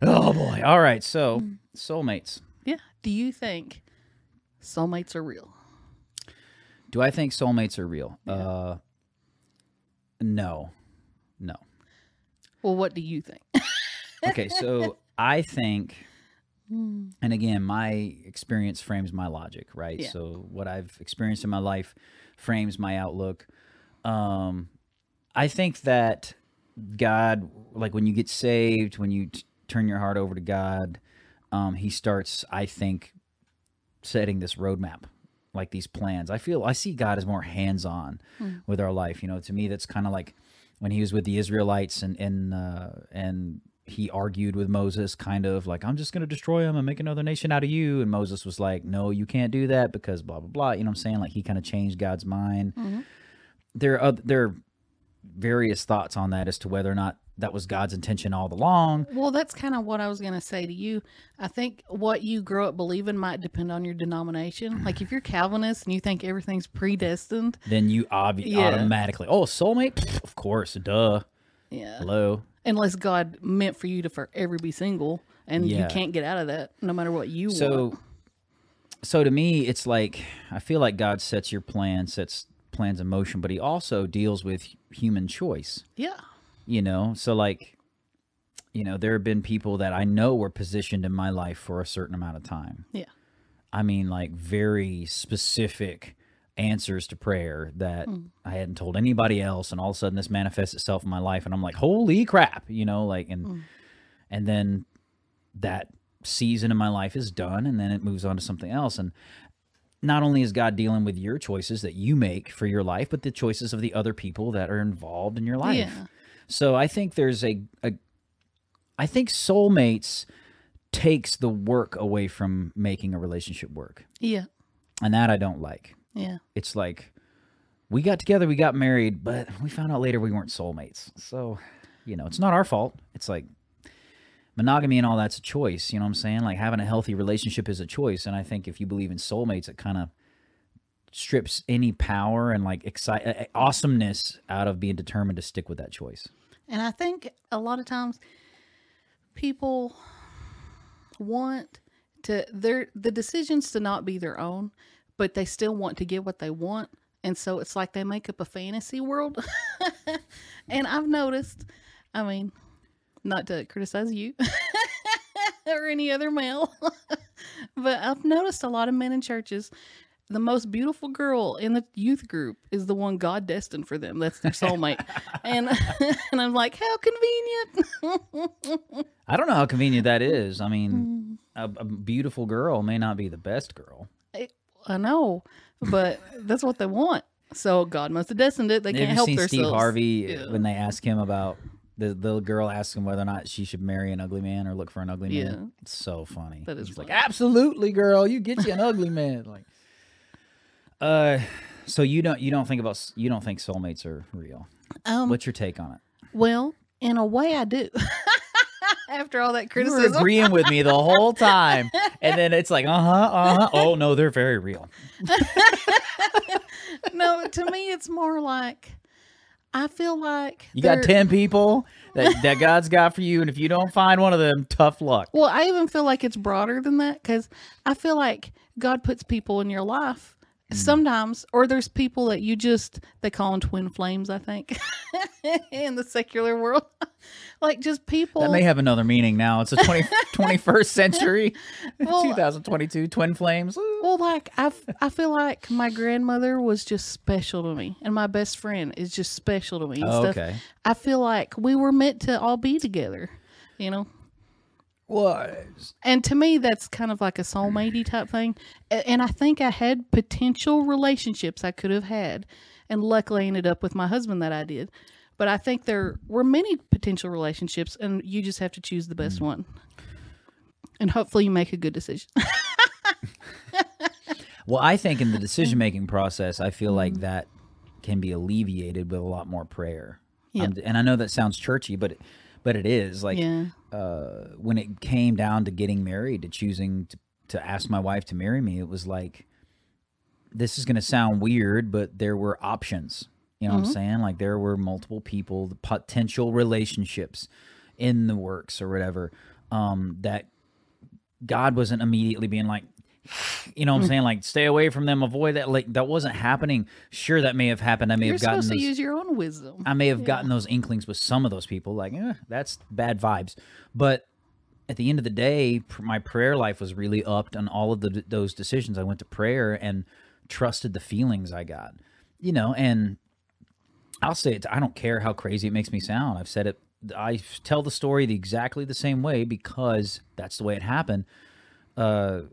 Oh boy. All right. So soulmates. Yeah. Do you think soulmates are real? Do I think soulmates are real? Yeah. No. No. Well, what do you think? Okay, so I think, and again, my experience frames my logic, right? Yeah. So what I've experienced in my life frames my outlook. I think that God, like when you get saved, when you turn your heart over to God, he starts, I think, setting this roadmap, like these plans. I see God as more hands-on with our life. You know, to me, that's kind of like when he was with the Israelites and he argued with Moses, kind of like, I'm just going to destroy him and make another nation out of you. And Moses was like, no, you can't do that because blah, blah, blah. You know what I'm saying? Like he kind of changed God's mind. There are various thoughts on that as to whether or not that was God's intention all along. Well, that's kind of what I was going to say to you. I think what you grow up believing might depend on your denomination. Like if you're Calvinist and you think everything's predestined, Then you automatically, oh, soulmate? Pfft, of course, duh. yeah. Hello. Unless God meant for you to forever be single and you Yeah. can't get out of that no matter what you want. So to me, it's like, I feel like God sets plans in motion, but he also deals with human choice. Yeah. You know, so like, you know, there have been people that I know were positioned in my life for a certain amount of time. Yeah. I mean, like very specific answers to prayer that I hadn't told anybody else. And all of a sudden this manifests itself in my life. And I'm like, holy crap, you know, like, and then that season of my life is done. And then it moves on to something else. And not only is God dealing with your choices that you make for your life, but the choices of the other people that are involved in your life. Yeah. So I think there's I think soulmates takes the work away from making a relationship work. Yeah. And that I don't like. Yeah. It's like, we got together, we got married, but we found out later we weren't soulmates. So, you know, it's not our fault. It's like monogamy and all that's a choice. You know what I'm saying? Like having a healthy relationship is a choice. And I think if you believe in soulmates, it kind of strips any power and like awesomeness out of being determined to stick with that choice. And I think a lot of times people want the decisions to not be their own, but they still want to get what they want. And so it's like they make up a fantasy world. And I've noticed, I mean, not to criticize you or any other male, but I've noticed a lot of men in churches, the most beautiful girl in the youth group is the one God destined for them. That's their soulmate. and I'm like, how convenient. I don't know how convenient that is. I mean, a beautiful girl may not be the best girl. I know, but that's what they want. So God must have destined it. They can't help themselves. Steve Harvey when they ask him about the little girl asks him whether or not she should marry an ugly man or look for an ugly man. Yeah. It's so funny. That is He's funny. like, absolutely, girl, you get you an ugly man. Like, so you don't think soulmates are real. What's your take on it? Well, in a way, I do. After all that You criticism, were agreeing with me the whole time, and then it's like, oh no, they're very real. no, to me, it's more like I feel like You got 10 people that God's got for you, and if you don't find one of them, tough luck. Well, I even feel like it's broader than that because I feel like God puts people in your life sometimes, or there's people that they call them twin flames, I think, in the secular world. Like just people. That may have another meaning now. It's a 21st century, Well, 2022, twin flames. Well, like I feel like my grandmother was just special to me, and my best friend is just special to me. And stuff. Okay. I feel like we were meant to all be together, you know. Well, And to me, that's kind of like a soulmate-y type thing. And I think I had potential relationships I could have had, and luckily I ended up with my husband that I did. But I think there were many potential relationships, and you just have to choose the best one. And hopefully you make a good decision. well, I think in the decision-making process, I feel like that can be alleviated with a lot more prayer. Yeah. And I know that sounds churchy, but it is. Like, Yeah. when it came down to getting married, to choosing to ask my wife to marry me, it was like, this is going to sound weird, but there were options. You know what I'm saying? Like there were multiple people, the potential relationships in the works or whatever, that God wasn't immediately being like, you know what I'm saying? Like, stay away from them, avoid that. Like, that wasn't happening. Sure, that may have happened. I may You're have gotten supposed those, to use your own wisdom. I may have gotten those inklings with some of those people, like, that's bad vibes. But at the end of the day, my prayer life was really upped on all of those decisions. I went to prayer and trusted the feelings I got, you know, and I'll say it, I don't care how crazy it makes me sound. I've said it, I tell the story exactly the same way because that's the way it happened. And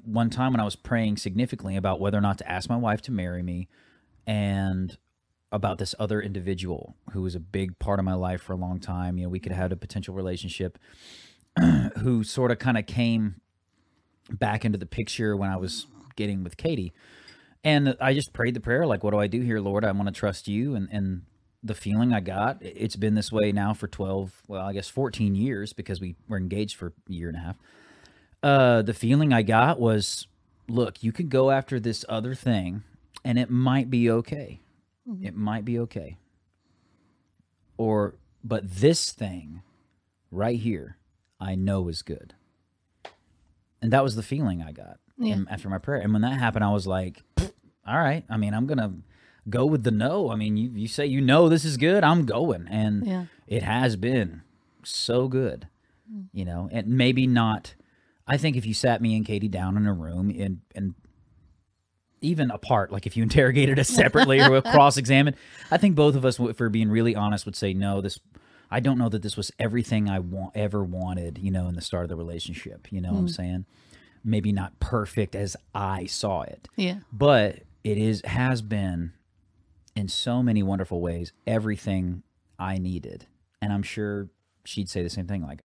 one time when I was praying significantly about whether or not to ask my wife to marry me, and about this other individual who was a big part of my life for a long time, you know, we could have had a potential relationship, who sort of kind of came back into the picture when I was getting with Katie. And I just prayed the prayer, like, what do I do here, Lord? I want to trust you. And the feeling I got, it's been this way now for 14 years, because we were engaged for a year and a half. The feeling I got was, look, you can go after this other thing and it might be okay. Mm-hmm. It might be okay. But this thing right here, I know is good. And that was the feeling I got after my prayer. And when that happened, I was like, all right, I mean, I'm going to go with the no. I mean, you say, you know, this is good, I'm going. And it has been so good, you know, and maybe not. I think if you sat me and Katie down in a room and even apart, like if you interrogated us separately or cross-examined, I think both of us, if we're being really honest, would say, no, I don't know that this was everything I ever wanted, you know, in the start of the relationship. You know what I'm saying? Maybe not perfect as I saw it. Yeah. But it has been, in so many wonderful ways, everything I needed. And I'm sure she'd say the same thing. Like,